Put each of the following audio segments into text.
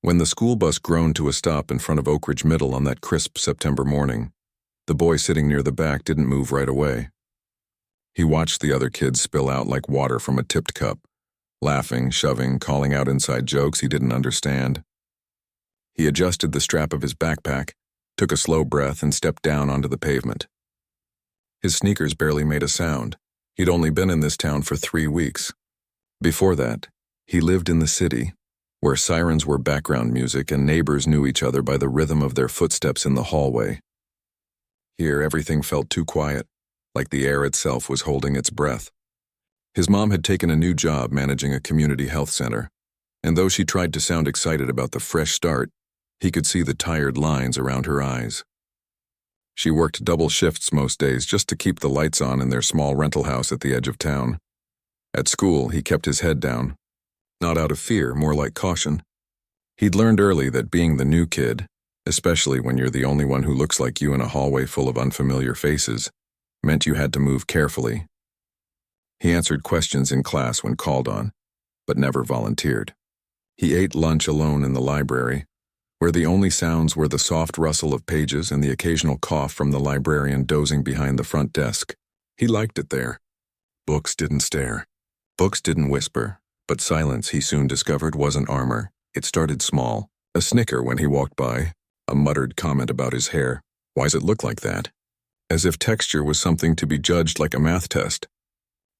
When the school bus groaned to a stop in front of Oak Ridge Middle on that crisp September morning, the boy sitting near the back didn't move right away. He watched the other kids spill out like water from a tipped cup, laughing, shoving, calling out inside jokes he didn't understand. He adjusted the strap of his backpack, took a slow breath, and stepped down onto the pavement. His sneakers barely made a sound. He'd only been in this town for 3 weeks. Before that, he lived in the city, where sirens were background music and neighbors knew each other by the rhythm of their footsteps in the hallway. Here, everything felt too quiet, like the air itself was holding its breath. His mom had taken a new job managing a community health center, and though she tried to sound excited about the fresh start, he could see the tired lines around her eyes. She worked double shifts most days just to keep the lights on in their small rental house at the edge of town. At school, he kept his head down, not out of fear, more like caution. He'd learned early that being the new kid, especially when you're the only one who looks like you in a hallway full of unfamiliar faces, meant you had to move carefully. He answered questions in class when called on, but never volunteered. He ate lunch alone in the library, where the only sounds were the soft rustle of pages and the occasional cough from the librarian dozing behind the front desk. He liked it there. Books didn't stare. Books didn't whisper, but silence, he soon discovered, wasn't armor. It started small. A snicker when he walked by, a muttered comment about his hair. Why's it look like that? As if texture was something to be judged like a math test.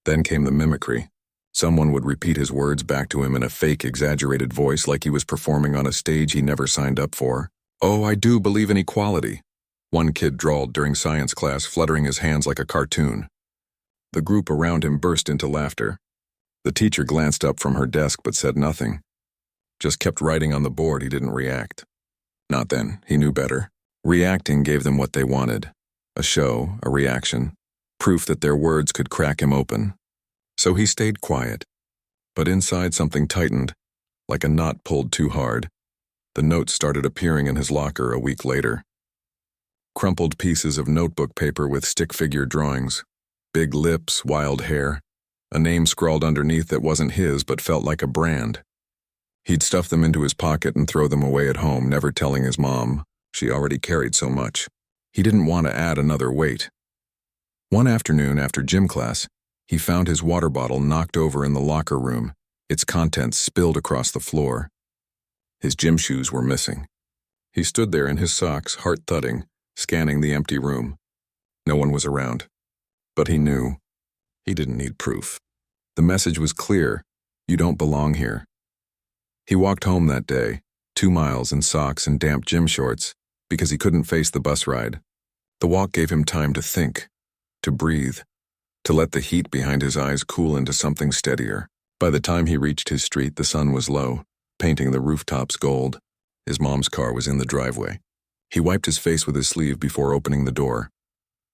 Then came the mimicry. Someone would repeat his words back to him in a fake, exaggerated voice like he was performing on a stage he never signed up for. "Oh, I do believe in equality," one kid drawled during science class, fluttering his hands like a cartoon. The group around him burst into laughter. The teacher glanced up from her desk but said nothing. Just kept writing on the board. He didn't react. Not then, he knew better. Reacting gave them what they wanted. A show, a reaction, proof that their words could crack him open. So he stayed quiet. But inside something tightened, like a knot pulled too hard. The notes started appearing in his locker a week later. Crumpled pieces of notebook paper with stick figure drawings, big lips, wild hair, a name scrawled underneath that wasn't his but felt like a brand. He'd stuff them into his pocket and throw them away at home, never telling his mom. She already carried so much. He didn't want to add another weight. One afternoon after gym class, he found his water bottle knocked over in the locker room, its contents spilled across the floor. His gym shoes were missing. He stood there in his socks, heart thudding, scanning the empty room. No one was around. But he knew. He didn't need proof. The message was clear. You don't belong here. He walked home that day, 2 miles in socks and damp gym shorts, because he couldn't face the bus ride. The walk gave him time to think, to breathe, to let the heat behind his eyes cool into something steadier. By the time he reached his street, the sun was low, painting the rooftops gold. His mom's car was in the driveway. He wiped his face with his sleeve before opening the door.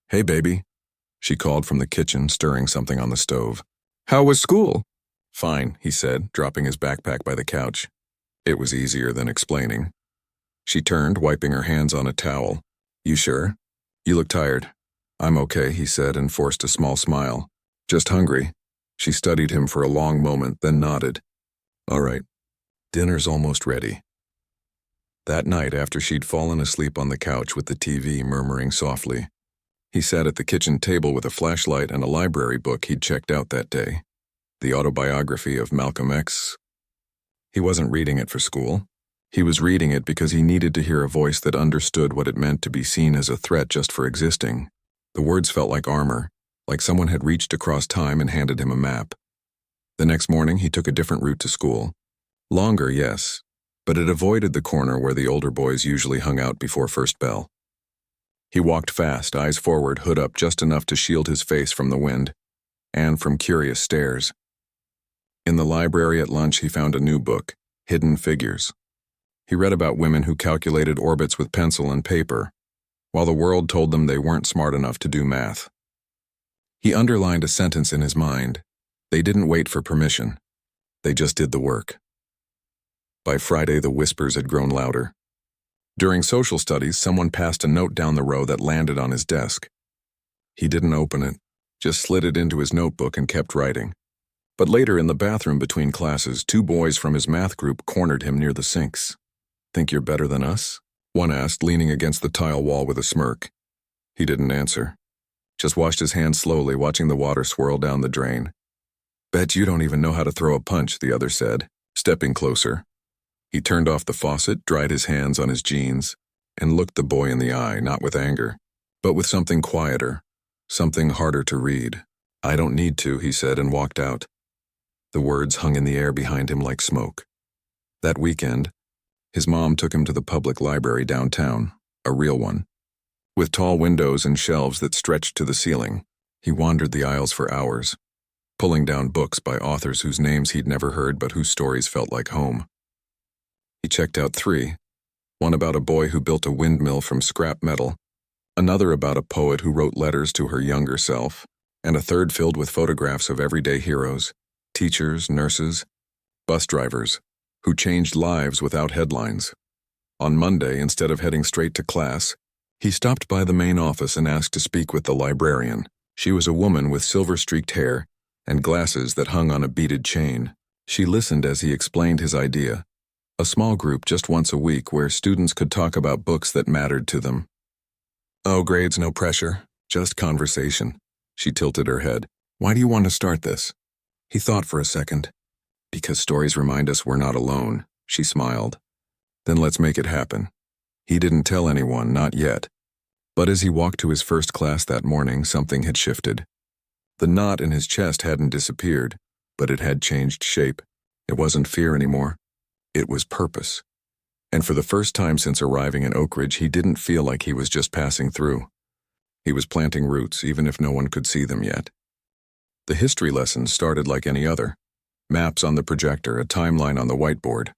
"Hey, baby," she called from the kitchen, stirring something on the stove. "How was school?" "Fine," he said, dropping his backpack by the couch. It was easier than explaining. She turned, wiping her hands on a towel. "You sure? You look tired." "I'm okay," he said, and forced a small smile. "Just hungry." She studied him for a long moment, then nodded. "All right. Dinner's almost ready." That night, after she'd fallen asleep on the couch with the TV murmuring softly, he sat at the kitchen table with a flashlight and a library book he'd checked out that day, the autobiography of Malcolm X. He wasn't reading it for school. He was reading it because he needed to hear a voice that understood what it meant to be seen as a threat just for existing. The words felt like armor, like someone had reached across time and handed him a map. The next morning, he took a different route to school. Longer, yes, but it avoided the corner where the older boys usually hung out before first bell. He walked fast, eyes forward, hood up just enough to shield his face from the wind, and from curious stares. In the library at lunch, he found a new book, Hidden Figures. He read about women who calculated orbits with pencil and paper, while the world told them they weren't smart enough to do math. He underlined a sentence in his mind. They didn't wait for permission. They just did the work. By Friday, the whispers had grown louder. During social studies, someone passed a note down the row that landed on his desk. He didn't open it, just slid it into his notebook and kept writing. But later in the bathroom between classes, 2 boys from his math group cornered him near the sinks. Think you're better than us? One asked, leaning against the tile wall with a smirk. He didn't answer. Just washed his hands slowly, watching the water swirl down the drain. Bet you don't even know how to throw a punch, the other said, stepping closer. He turned off the faucet, dried his hands on his jeans, and looked the boy in the eye, not with anger, but with something quieter, something harder to read. I don't need to, he said, and walked out. The words hung in the air behind him like smoke. That weekend, his mom took him to the public library downtown, a real one. With tall windows and shelves that stretched to the ceiling, he wandered the aisles for hours, pulling down books by authors whose names he'd never heard but whose stories felt like home. He checked out 3, one about a boy who built a windmill from scrap metal, another about a poet who wrote letters to her younger self, and a third filled with photographs of everyday heroes, teachers, nurses, bus drivers, who changed lives without headlines. On Monday, instead of heading straight to class, he stopped by the main office and asked to speak with the librarian. She was a woman with silver-streaked hair and glasses that hung on a beaded chain. She listened as he explained his idea. A small group just once a week where students could talk about books that mattered to them. Oh, grades, no pressure, just conversation. She tilted her head. Why do you want to start this? He thought for a second. Because stories remind us we're not alone, she smiled. Then let's make it happen. He didn't tell anyone, not yet. But as he walked to his first class that morning, something had shifted. The knot in his chest hadn't disappeared, but it had changed shape. It wasn't fear anymore. It was purpose. And for the first time since arriving in Oak Ridge, he didn't feel like he was just passing through. He was planting roots, even if no one could see them yet. The history lessons started like any other. Maps on the projector, a timeline on the whiteboard.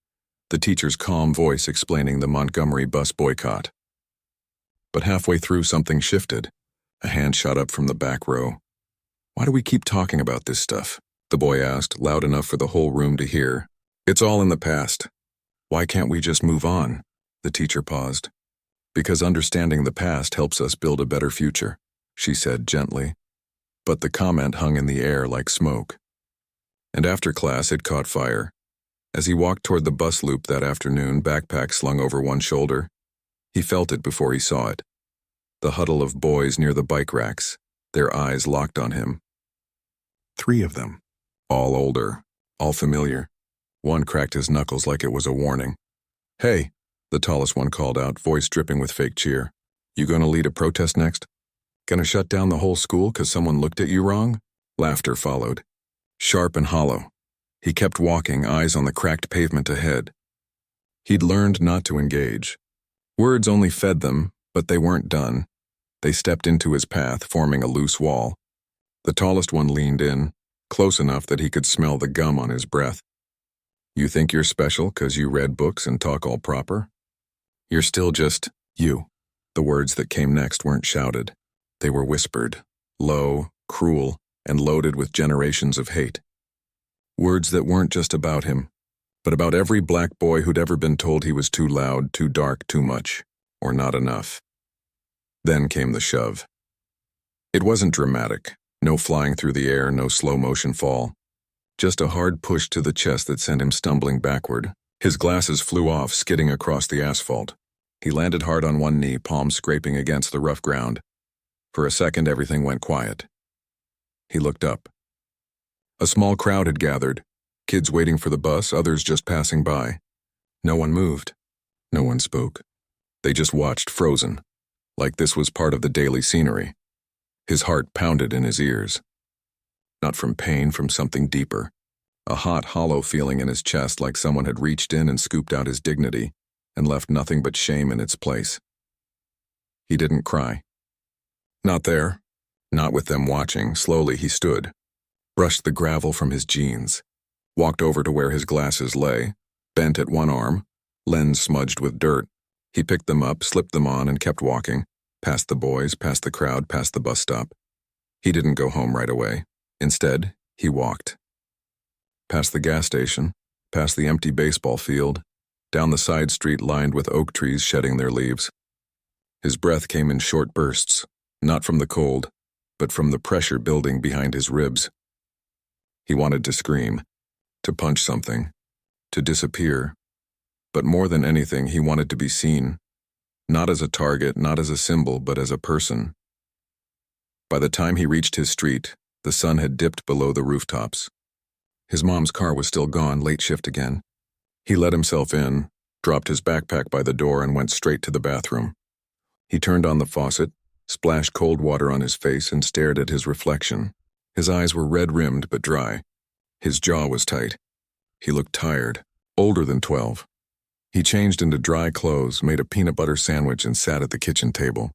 The teacher's calm voice explaining the Montgomery bus boycott. But halfway through, something shifted. A hand shot up from the back row. Why do we keep talking about this stuff? The boy asked, loud enough for the whole room to hear. It's all in the past. Why can't we just move on? The teacher paused. Because understanding the past helps us build a better future, she said gently. But the comment hung in the air like smoke. And after class, it caught fire. As he walked toward the bus loop that afternoon, backpack slung over one shoulder, he felt it before he saw it. The huddle of boys near the bike racks, their eyes locked on him. 3 of them, all older, all familiar. One cracked his knuckles like it was a warning. Hey, the tallest one called out, voice dripping with fake cheer. You gonna lead a protest next? Gonna shut down the whole school 'cause someone looked at you wrong? Laughter followed, sharp and hollow. He kept walking, eyes on the cracked pavement ahead. He'd learned not to engage. Words only fed them, but they weren't done. They stepped into his path, forming a loose wall. The tallest one leaned in, close enough that he could smell the gum on his breath. You think you're special 'cause you read books and talk all proper? You're still just you. The words that came next weren't shouted. They were whispered, low, cruel, and loaded with generations of hate. Words that weren't just about him, but about every black boy who'd ever been told he was too loud, too dark, too much, or not enough. Then came the shove. It wasn't dramatic, no flying through the air, no slow-motion fall. Just a hard push to the chest that sent him stumbling backward. His glasses flew off, skidding across the asphalt. He landed hard on one knee, palms scraping against the rough ground. For a second, everything went quiet. He looked up. A small crowd had gathered, kids waiting for the bus, others just passing by. No one moved. No one spoke. They just watched, frozen, like this was part of the daily scenery. His heart pounded in his ears. Not from pain, from something deeper. A hot, hollow feeling in his chest, like someone had reached in and scooped out his dignity and left nothing but shame in its place. He didn't cry. Not there. Not with them watching. Slowly he stood, brushed the gravel from his jeans, walked over to where his glasses lay, bent at one arm, lens smudged with dirt. He picked them up, slipped them on, and kept walking, past the boys, past the crowd, past the bus stop. He didn't go home right away. Instead, he walked. Past the gas station, past the empty baseball field, down the side street lined with oak trees shedding their leaves. His breath came in short bursts, not from the cold, but from the pressure building behind his ribs. He wanted to scream, to punch something, to disappear, But more than anything, he wanted to be seen. Not as a target, not as a symbol, but as a person. By the time he reached his street, the sun had dipped below the rooftops. His mom's car was still gone, late shift again. He let himself in, dropped his backpack by the door, and went straight to the bathroom. He turned on the faucet, splashed cold water on his face, and stared at his reflection. His eyes were red-rimmed but dry. His jaw was tight. He looked tired, older than 12. He changed into dry clothes, made a peanut butter sandwich, and sat at the kitchen table.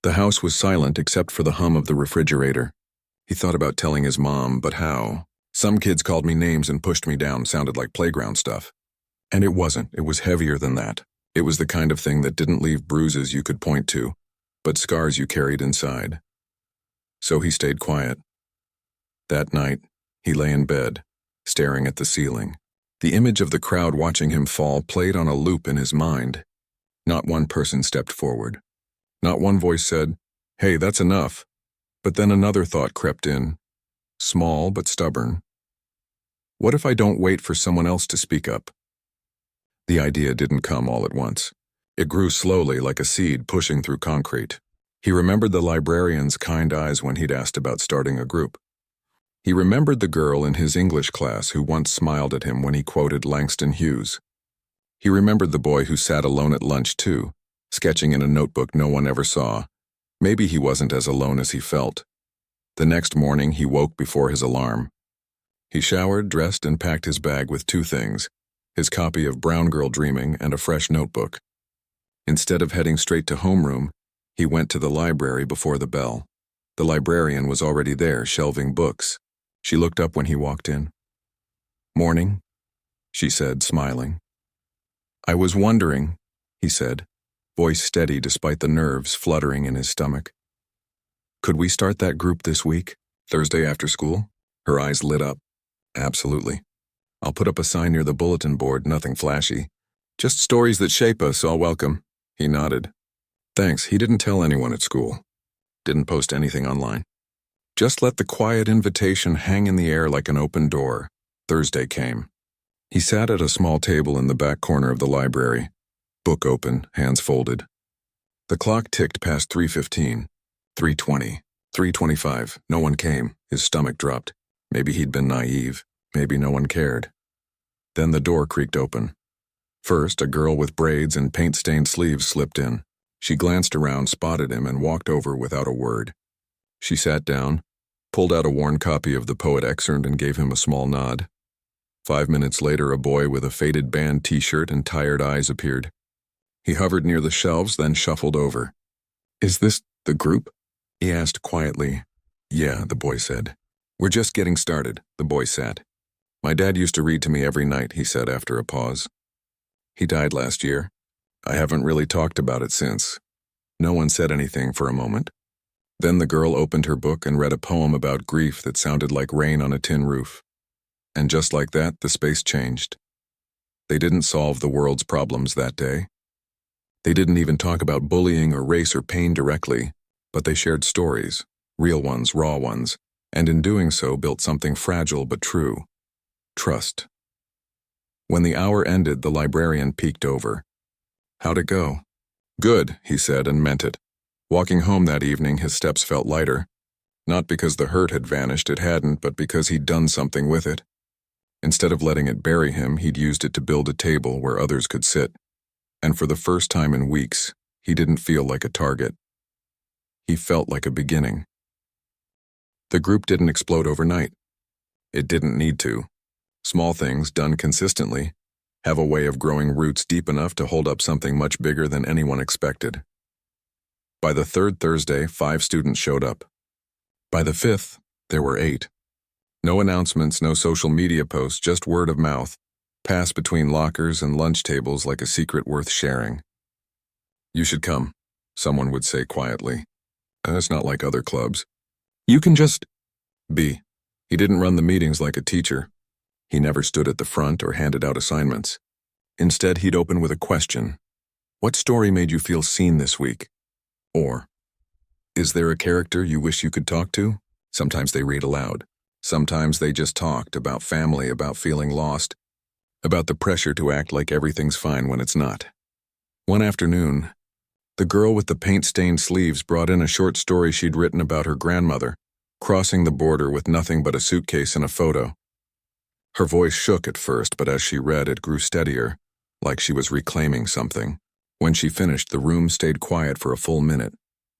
The house was silent except for the hum of the refrigerator. He thought about telling his mom, but how? Some kids called me names and pushed me down sounded like playground stuff. And it wasn't. It was heavier than that. It was the kind of thing that didn't leave bruises you could point to, but scars you carried inside. So he stayed quiet. That night, he lay in bed, staring at the ceiling. The image of the crowd watching him fall played on a loop in his mind. Not one person stepped forward. Not one voice said, "Hey, that's enough." But then another thought crept in, small but stubborn. What if I don't wait for someone else to speak up? The idea didn't come all at once. It grew slowly, like a seed pushing through concrete. He remembered the librarian's kind eyes when he'd asked about starting a group. He remembered the girl in his English class who once smiled at him when he quoted Langston Hughes. He remembered the boy who sat alone at lunch too, sketching in a notebook no one ever saw. Maybe he wasn't as alone as he felt. The next morning, he woke before his alarm. He showered, dressed, and packed his bag with two things, his copy of Brown Girl Dreaming and a fresh notebook. Instead of heading straight to homeroom, he went to the library before the bell. The librarian was already there, shelving books. She looked up when he walked in. "Morning," she said, smiling. "I was wondering," he said, voice steady despite the nerves fluttering in his stomach. "Could we start that group this week? Thursday after school?" Her eyes lit up. "Absolutely. I'll put up a sign near the bulletin board, nothing flashy. Just stories that shape us, all welcome." He nodded. "Thanks, he didn't tell anyone at school. Didn't post anything online. Just let the quiet invitation hang in the air like an open door." Thursday came. He sat at a small table in the back corner of the library, book open, hands folded. The clock ticked past 3:15, 3:20, 3:25. No one came. His stomach dropped. Maybe he'd been naive. Maybe no one cared. Then the door creaked open. First, a girl with braids and paint-stained sleeves slipped in. She glanced around, spotted him, and walked over without a word. She sat down, pulled out a worn copy of the poet excerpt and gave him a small nod. 5 minutes later, a boy with a faded band t-shirt and tired eyes appeared. He hovered near the shelves, then shuffled over. "Is this the group?" he asked quietly. "Yeah," the boy said. "We're just getting started." The boy sat. "My dad used to read to me every night," he said after a pause. "He died last year. I haven't really talked about it since." No one said anything for a moment. Then the girl opened her book and read a poem about grief that sounded like rain on a tin roof. And just like that, the space changed. They didn't solve the world's problems that day. They didn't even talk about bullying or race or pain directly, but they shared stories, real ones, raw ones, and in doing so built something fragile but true: trust. When the hour ended, the librarian peeked over. "How'd it go?" "Good," he said, and meant it. Walking home that evening, his steps felt lighter. Not because the hurt had vanished, it hadn't, but because he'd done something with it. Instead of letting it bury him, he'd used it to build a table where others could sit. And for the first time in weeks, he didn't feel like a target. He felt like a beginning. The group didn't explode overnight. It didn't need to. Small things, done consistently, have a way of growing roots deep enough to hold up something much bigger than anyone expected. By the third Thursday, 5 students showed up. By the 5th, there were 8. No announcements, no social media posts, just word of mouth, passed between lockers and lunch tables like a secret worth sharing. "You should come," someone would say quietly. "It's not like other clubs. You can just be." He didn't run the meetings like a teacher. He never stood at the front or handed out assignments. Instead, he'd open with a question. "What story made you feel seen this week?" Or, "Is there a character you wish you could talk to?" Sometimes they read aloud. Sometimes they just talked about family, about feeling lost. about the pressure to act like everything's fine when it's not. One afternoon, the girl with the paint-stained sleeves brought in a short story she'd written about her grandmother, crossing the border with nothing but a suitcase and a photo. Her voice shook at first, but as she read, it grew steadier, like she was reclaiming something. When she finished, the room stayed quiet for a full minute,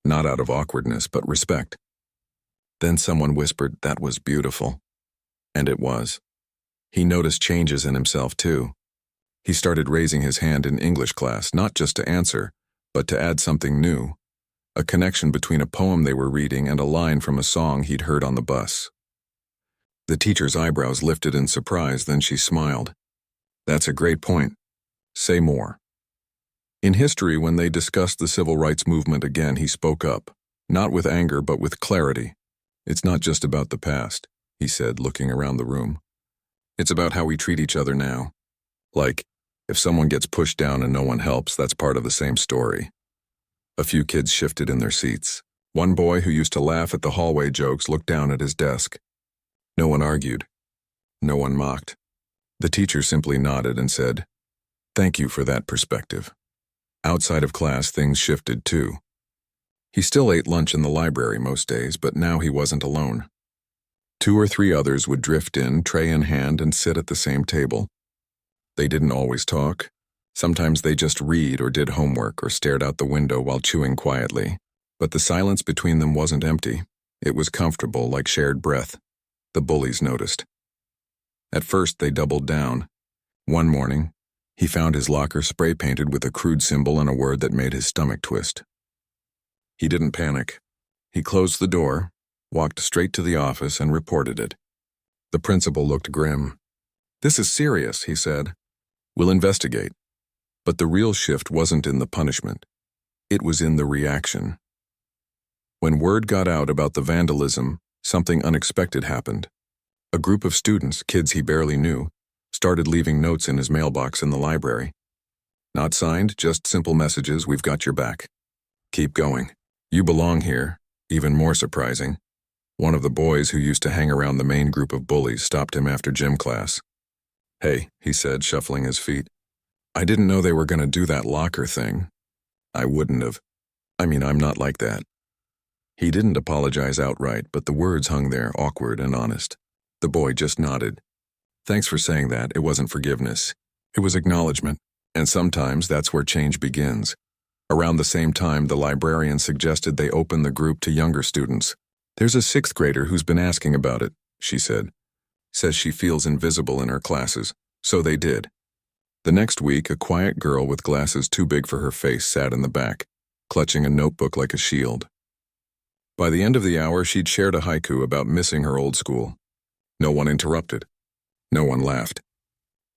not out of awkwardness, but respect. Then someone whispered, "That was beautiful." And it was. He noticed changes in himself, too. He started raising his hand in English class, not just to answer, but to add something new, a connection between a poem they were reading and a line from a song he'd heard on the bus. The teacher's eyebrows lifted in surprise, then she smiled. "That's a great point. Say more." In history, when they discussed the civil rights movement again, he spoke up, not with anger but with clarity. "It's not just about the past," he said, looking around the room. "It's about how we treat each other now. Like, if someone gets pushed down and no one helps, that's part of the same story." A few kids shifted in their seats. One boy who used to laugh at the hallway jokes looked down at his desk. No one argued. No one mocked. The teacher simply nodded and said, "Thank you for that perspective." Outside of class, things shifted too. He still ate lunch in the library most days, but now he wasn't alone. 2 or 3 others would drift in, tray in hand, and sit at the same table. They didn't always talk. Sometimes they just read or did homework or stared out the window while chewing quietly. But the silence between them wasn't empty. It was comfortable, like shared breath. The bullies noticed. At first, they doubled down. One morning, he found his locker spray-painted with a crude symbol and a word that made his stomach twist. He didn't panic. He closed the door, walked straight to the office, and reported it. The principal looked grim. "This is serious," he said. "We'll investigate." But the real shift wasn't in the punishment. It was in the reaction. When word got out about the vandalism, something unexpected happened. A group of students, kids he barely knew, started leaving notes in his mailbox in the library. Not signed, just simple messages, "We've got your back. Keep going. You belong here." Even more surprising, one of the boys who used to hang around the main group of bullies stopped him after gym class. "Hey," he said, shuffling his feet. "I didn't know they were going to do that locker thing. I wouldn't have. I'm not like that." He didn't apologize outright, but the words hung there, awkward and honest. The boy just nodded. "Thanks for saying that. It wasn't forgiveness. It was acknowledgement. And sometimes that's where change begins." Around the same time, the librarian suggested they open the group to younger students. "There's a 6th grader who's been asking about it," she said. "Says she feels invisible in her classes." So they did. The next week, a quiet girl with glasses too big for her face sat in the back, clutching a notebook like a shield. By the end of the hour, she'd shared a haiku about missing her old school. No one interrupted. No one laughed.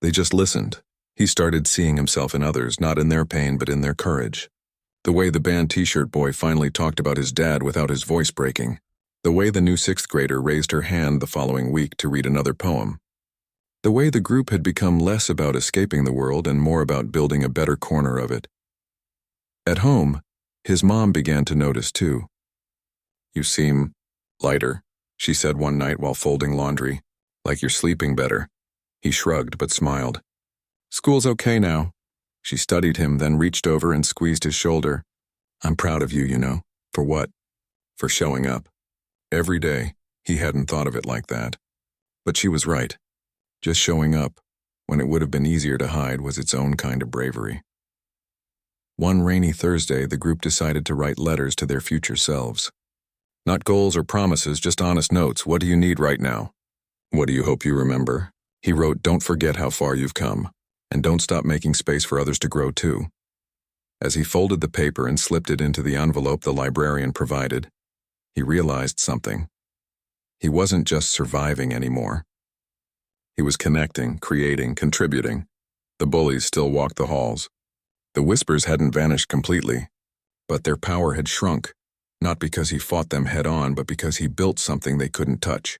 They just listened. He started seeing himself in others, not in their pain, but in their courage. The way the band t-shirt boy finally talked about his dad without his voice breaking. The way the new 6th grader raised her hand the following week to read another poem. The way the group had become less about escaping the world and more about building a better corner of it. At home, his mom began to notice too. "You seem lighter," she said one night while folding laundry. "Like you're sleeping better." He shrugged but smiled. "School's okay now." She studied him, then reached over and squeezed his shoulder. "I'm proud of you, you know." "For what?" "For showing up." Every day. He hadn't thought of it like that. But she was right. Just showing up, when it would have been easier to hide, was its own kind of bravery. One rainy Thursday, the group decided to write letters to their future selves. Not goals or promises, just honest notes. "What do you need right now? What do you hope you remember?" He wrote, "Don't forget how far you've come, and don't stop making space for others to grow too." As he folded the paper and slipped it into the envelope the librarian provided, he realized something. He wasn't just surviving anymore. He was connecting, creating, contributing. The bullies still walked the halls. The whispers hadn't vanished completely, but their power had shrunk. Not because he fought them head-on, but because he built something they couldn't touch.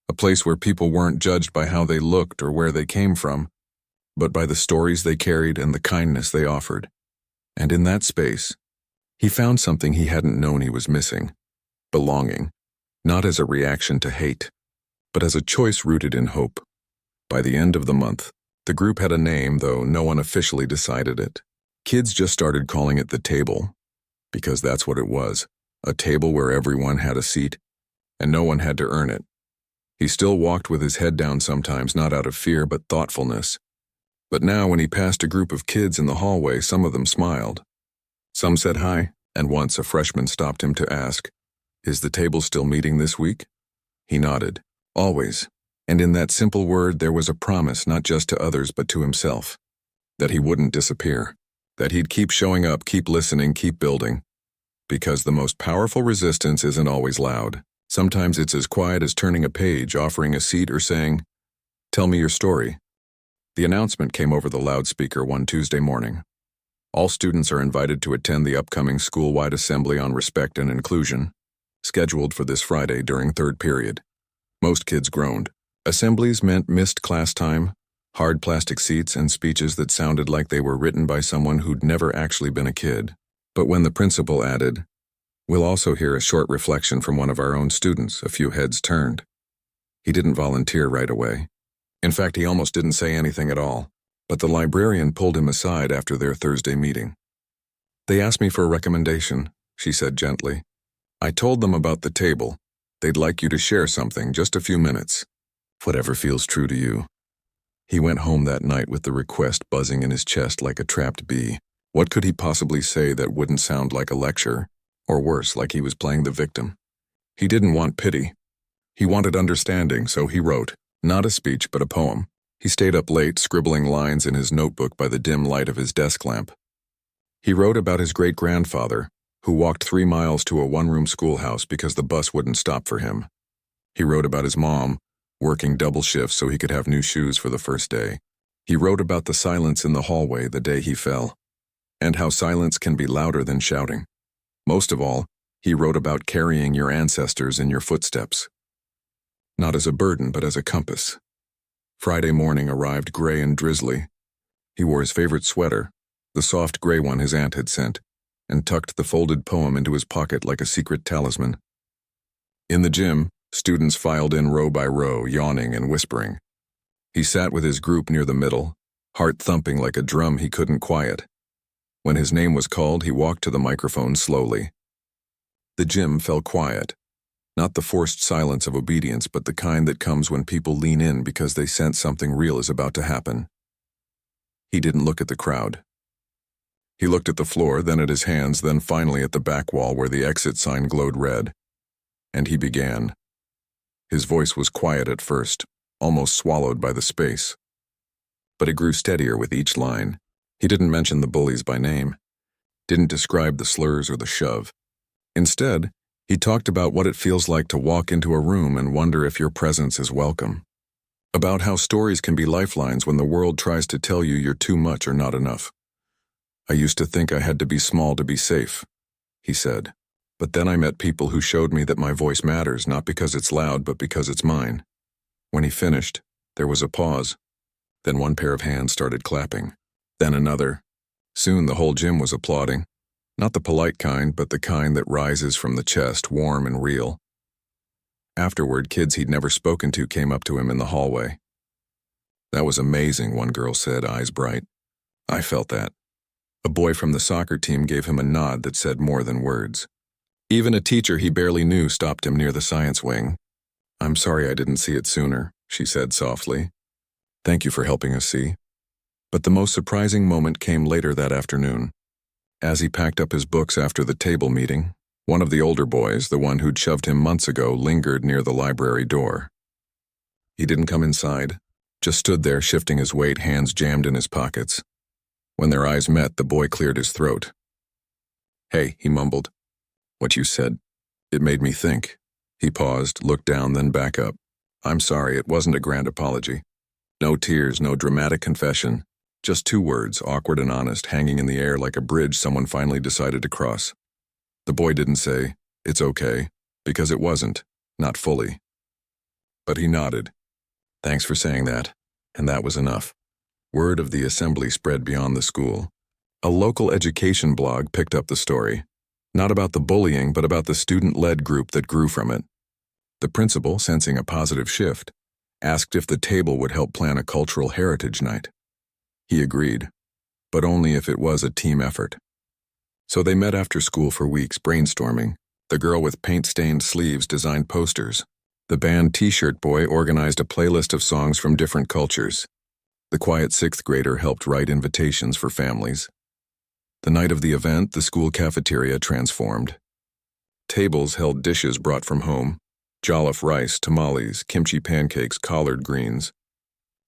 A place where people weren't judged by how they looked or where they came from, but by the stories they carried and the kindness they offered. And in that space, he found something he hadn't known he was missing: belonging, not as a reaction to hate, but as a choice rooted in hope. By the end of the month, The group had a name, though no one officially decided it. Kids just started calling it the table, because that's what it was, a table where everyone had a seat, and no one had to earn it. He still walked with his head down sometimes, not out of fear but thoughtfulness. But now when he passed a group of kids in the hallway, some of them smiled. Some said hi, and once a freshman stopped him to ask, "Is the table still meeting this week?" He nodded. Always. And in that simple word there was a promise not just to others but to himself. That he wouldn't disappear. That he'd keep showing up, keep listening, keep building. Because the most powerful resistance isn't always loud. Sometimes it's as quiet as turning a page, offering a seat, or saying, "Tell me your story." The announcement came over the loudspeaker one Tuesday morning. All students are invited to attend the upcoming school-wide assembly on respect and inclusion, scheduled for this Friday during third period. Most kids groaned. Assemblies meant missed class time, hard plastic seats, and speeches that sounded like they were written by someone who'd never actually been a kid. But when the principal added, "We'll also hear a short reflection from one of our own students," a few heads turned. He didn't volunteer right away. In fact, he almost didn't say anything at all, but the librarian pulled him aside after their Thursday meeting. "They asked me for a recommendation," she said gently. "I told them about the table. They'd like you to share something, just a few minutes. Whatever feels true to you." He went home that night with the request buzzing in his chest like a trapped bee. What could he possibly say that wouldn't sound like a lecture, or worse, like he was playing the victim? He didn't want pity. He wanted understanding, so he wrote, not a speech but a poem. He stayed up late, scribbling lines in his notebook by the dim light of his desk lamp. He wrote about his great-grandfather, who walked 3 miles to a one-room schoolhouse because the bus wouldn't stop for him. He wrote about his mom, working double shifts so he could have new shoes for the first day. He wrote about the silence in the hallway the day he fell, and how silence can be louder than shouting. Most of all, he wrote about carrying your ancestors in your footsteps. Not as a burden, but as a compass. Friday morning arrived gray and drizzly. He wore his favorite sweater, the soft gray one his aunt had sent, and tucked the folded poem into his pocket like a secret talisman. In the gym, students filed in row by row, yawning and whispering. He sat with his group near the middle, heart thumping like a drum he couldn't quiet. When his name was called, he walked to the microphone slowly. The gym fell quiet. Not the forced silence of obedience, but the kind that comes when people lean in because they sense something real is about to happen. He didn't look at the crowd. He looked at the floor, then at his hands, then finally at the back wall where the exit sign glowed red. And he began. His voice was quiet at first, almost swallowed by the space. But it grew steadier with each line. He didn't mention the bullies by name, didn't describe the slurs or the shove. Instead, he talked about what it feels like to walk into a room and wonder if your presence is welcome. About how stories can be lifelines when the world tries to tell you you're too much or not enough. "I used to think I had to be small to be safe," he said. "But then I met people who showed me that my voice matters, not because it's loud, but because it's mine." When he finished, there was a pause. Then one pair of hands started clapping. Then another. Soon the whole gym was applauding. Not the polite kind, but the kind that rises from the chest, warm and real. Afterward, kids he'd never spoken to came up to him in the hallway. "That was amazing," one girl said, eyes bright. "I felt that." A boy from the soccer team gave him a nod that said more than words. Even a teacher he barely knew stopped him near the science wing. "I'm sorry I didn't see it sooner," she said softly. "Thank you for helping us see." But the most surprising moment came later that afternoon. As he packed up his books after the table meeting, one of the older boys, the one who'd shoved him months ago, lingered near the library door. He didn't come inside, just stood there shifting his weight, hands jammed in his pockets. When their eyes met, the boy cleared his throat. "Hey," he mumbled. "What you said, it made me think." He paused, looked down, then back up. "I'm sorry, it wasn't a grand apology. No tears, no dramatic confession. Just 2 words, awkward and honest, hanging in the air like a bridge someone finally decided to cross." The boy didn't say, "It's okay," because it wasn't, not fully. But he nodded. "Thanks for saying that," and that was enough. Word of the assembly spread beyond the school. A local education blog picked up the story. Not about the bullying, but about the student-led group that grew from it. The principal, sensing a positive shift, asked if the table would help plan a cultural heritage night. He agreed, but only if it was a team effort. So they met after school for weeks brainstorming. The girl with paint-stained sleeves designed posters. The band T-shirt boy organized a playlist of songs from different cultures. The quiet sixth grader helped write invitations for families. The night of the event, the school cafeteria transformed. Tables held dishes brought from home: jollof rice, tamales, kimchi pancakes, collard greens.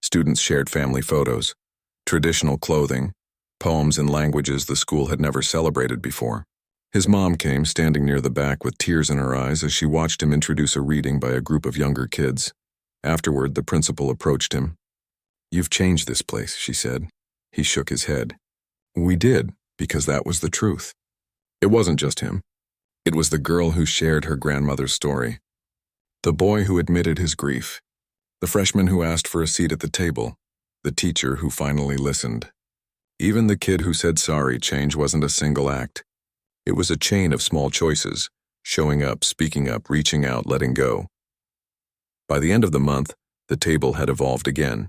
Students shared family photos, traditional clothing, poems in languages the school had never celebrated before. His mom came, standing near the back with tears in her eyes as she watched him introduce a reading by a group of younger kids. Afterward, the principal approached him. "You've changed this place," she said. He shook his head. "We did, because that was the truth." It wasn't just him. It was the girl who shared her grandmother's story. The boy who admitted his grief. The freshman who asked for a seat at the table. The teacher who finally listened. Even the kid who said sorry. Change wasn't a single act. It was a chain of small choices: showing up, speaking up, reaching out, letting go. By the end of the month, the table had evolved again.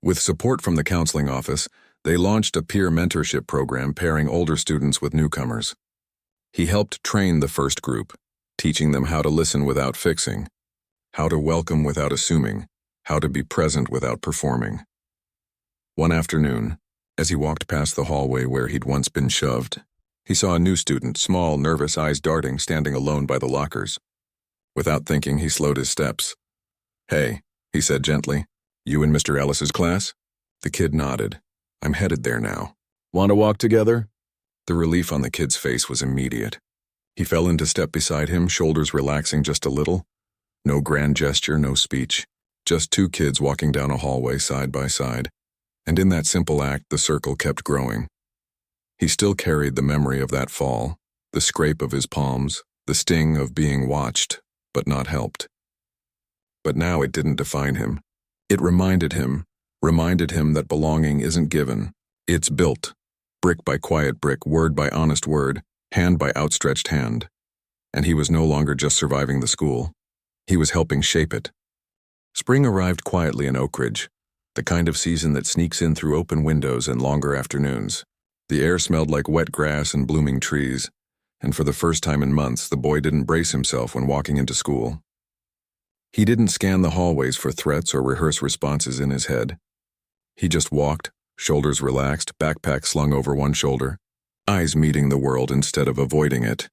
With support from the counseling office, they launched a peer mentorship program pairing older students with newcomers. He helped train the first group, teaching them how to listen without fixing, how to welcome without assuming, how to be present without performing. One afternoon, as he walked past the hallway where he'd once been shoved, he saw a new student, small, nervous, eyes darting, standing alone by the lockers. Without thinking, he slowed his steps. "Hey," he said gently, "you in Mr. Ellis's class?" The kid nodded. "I'm headed there now." "Want to walk together?" The relief on the kid's face was immediate. He fell into step beside him, shoulders relaxing just a little. No grand gesture, no speech. Just two kids walking down a hallway side by side. And in that simple act, the circle kept growing. He still carried the memory of that fall, the scrape of his palms, the sting of being watched, but not helped. But now it didn't define him. It reminded him that belonging isn't given, it's built. Brick by quiet brick, word by honest word, hand by outstretched hand. And he was no longer just surviving the school. He was helping shape it. Spring arrived quietly in Oak Ridge, the kind of season that sneaks in through open windows and longer afternoons. The air smelled like wet grass and blooming trees, and for the first time in months, the boy didn't brace himself when walking into school. He didn't scan the hallways for threats or rehearse responses in his head. He just walked, shoulders relaxed, backpack slung over one shoulder, eyes meeting the world instead of avoiding it.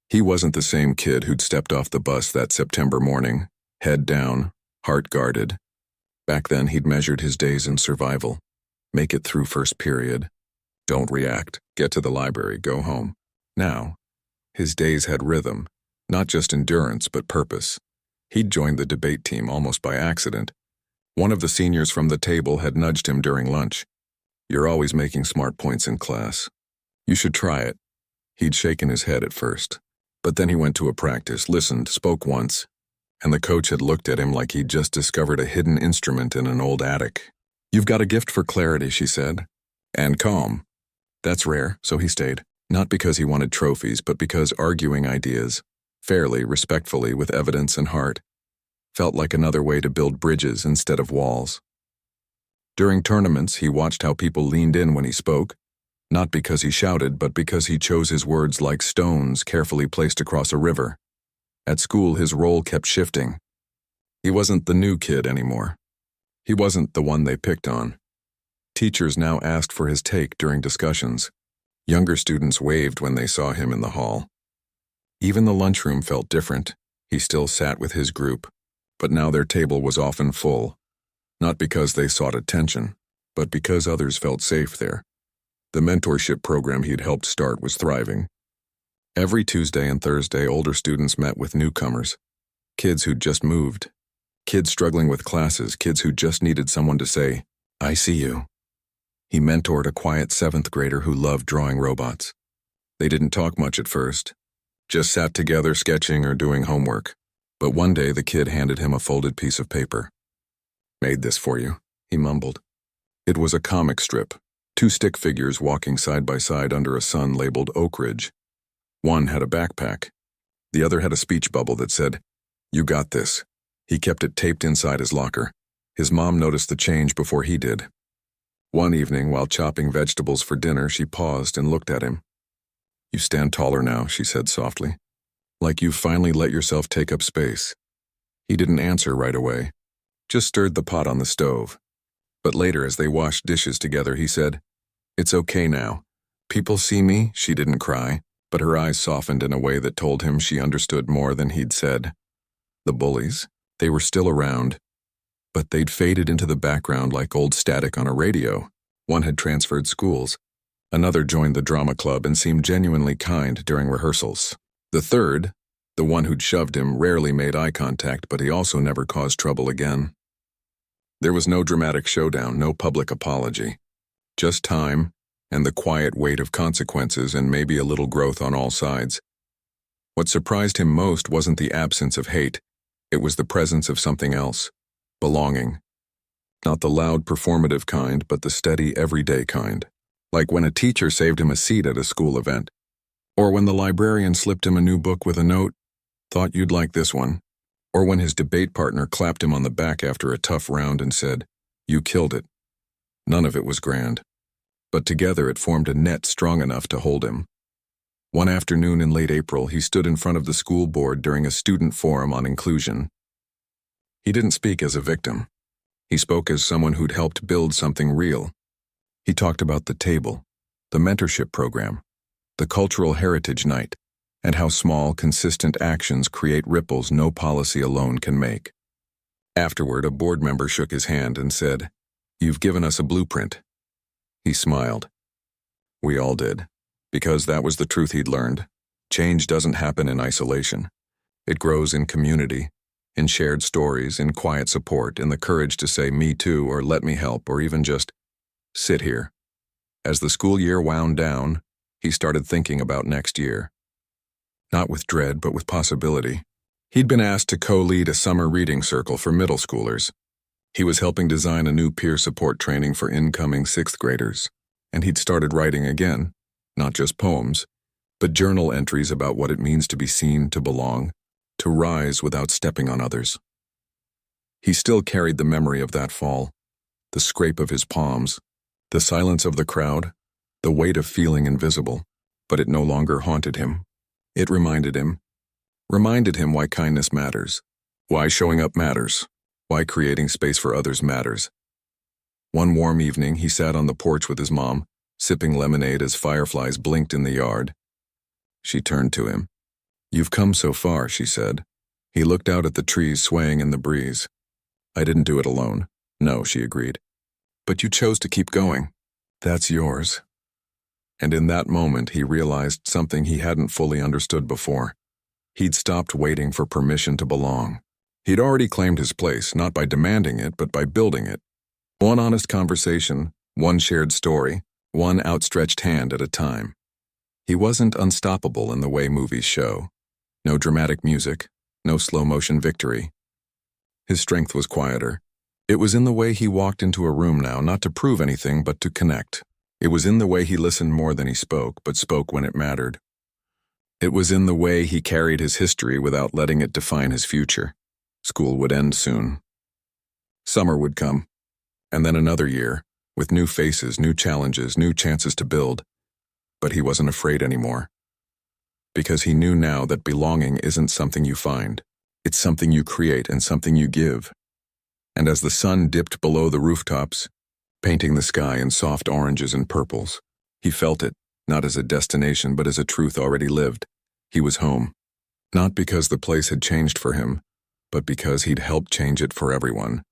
He wasn't the same kid who'd stepped off the bus that September morning, head down, heart guarded. Back then, he'd measured his days in survival. Make it through first period. Don't react. Get to the library. Go home. Now, his days had rhythm, not just endurance, but purpose. He'd joined the debate team almost by accident. One of the seniors from the table had nudged him during lunch. "You're always making smart points in class. You should try it." He'd shaken his head at first, but then he went to a practice, listened, spoke once, and the coach had looked at him like he'd just discovered a hidden instrument in an old attic. "You've got a gift for clarity," she said, "and calm. That's rare," so he stayed, not because he wanted trophies, but because arguing ideas, fairly, respectfully, with evidence and heart, felt like another way to build bridges instead of walls. During tournaments, he watched how people leaned in when he spoke, not because he shouted, but because he chose his words like stones carefully placed across a river. At school, his role kept shifting. He wasn't the new kid anymore. He wasn't the one they picked on. Teachers now asked for his take during discussions. Younger students waved when they saw him in the hall. Even the lunchroom felt different. He still sat with his group, but now their table was often full, not because they sought attention, but because others felt safe there. The mentorship program he'd helped start was thriving. Every Tuesday and Thursday, older students met with newcomers, kids who'd just moved, kids struggling with classes, kids who just needed someone to say, "I see you." He mentored a quiet seventh grader who loved drawing robots. They didn't talk much at first, just sat together sketching or doing homework. But one day the kid handed him a folded piece of paper. "Made this for you," he mumbled. It was a comic strip, two stick figures walking side by side under a sun labeled Oak Ridge. One had a backpack. The other had a speech bubble that said, "You got this." He kept it taped inside his locker. His mom noticed the change before he did. One evening, while chopping vegetables for dinner, she paused and looked at him. "You stand taller now," she said softly. "Like you've finally let yourself take up space." He didn't answer right away, just stirred the pot on the stove. But later, as they washed dishes together, he said, "It's okay now. People see me." She didn't cry, but her eyes softened in a way that told him she understood more than he'd said. The bullies, they were still around, but they'd faded into the background like old static on a radio. One had transferred schools. Another joined the drama club and seemed genuinely kind during rehearsals. The third, the one who'd shoved him, rarely made eye contact, but he also never caused trouble again. There was no dramatic showdown, no public apology. Just time and the quiet weight of consequences and maybe a little growth on all sides. What surprised him most wasn't the absence of hate. It was the presence of something else. Belonging. Not the loud, performative kind, but the steady, everyday kind. Like when a teacher saved him a seat at a school event. Or when the librarian slipped him a new book with a note, "Thought you'd like this one." Or when his debate partner clapped him on the back after a tough round and said, "You killed it." None of it was grand. But together it formed a net strong enough to hold him. One afternoon in late April, he stood in front of the school board during a student forum on inclusion. He didn't speak as a victim. He spoke as someone who'd helped build something real. He talked about the table, the mentorship program, the cultural heritage night, and how small, consistent actions create ripples no policy alone can make. Afterward, a board member shook his hand and said, "You've given us a blueprint." He smiled. We all did, because that was the truth he'd learned. Change doesn't happen in isolation. It grows in community, in shared stories, in quiet support, in the courage to say "me too" or "let me help" or even just sit here. As the school year wound down, he started thinking about next year. Not with dread, but with possibility. He'd been asked to co-lead a summer reading circle for middle schoolers. He was helping design a new peer support training for incoming 6th graders. And he'd started writing again, not just poems, but journal entries about what it means to be seen, to belong, to rise without stepping on others. He still carried the memory of that fall, the scrape of his palms, the silence of the crowd, the weight of feeling invisible, but it no longer haunted him. It reminded him why kindness matters, why showing up matters, why creating space for others matters. One warm evening, he sat on the porch with his mom, sipping lemonade as fireflies blinked in the yard. She turned to him. "You've come so far," she said. He looked out at the trees swaying in the breeze. "I didn't do it alone." "No," she agreed. "But you chose to keep going. That's yours." And in that moment, he realized something he hadn't fully understood before. He'd stopped waiting for permission to belong. He'd already claimed his place, not by demanding it, but by building it. One honest conversation, one shared story, one outstretched hand at a time. He wasn't unstoppable in the way movies show. No dramatic music, no slow-motion victory. His strength was quieter. It was in the way he walked into a room now, not to prove anything, but to connect. It was in the way he listened more than he spoke, but spoke when it mattered. It was in the way he carried his history without letting it define his future. School would end soon. Summer would come, and then another year, with new faces, new challenges, new chances to build. But he wasn't afraid anymore. Because he knew now that belonging isn't something you find. It's something you create and something you give. And as the sun dipped below the rooftops, painting the sky in soft oranges and purples, he felt it, not as a destination but as a truth already lived. He was home. Not because the place had changed for him, but because he'd helped change it for everyone.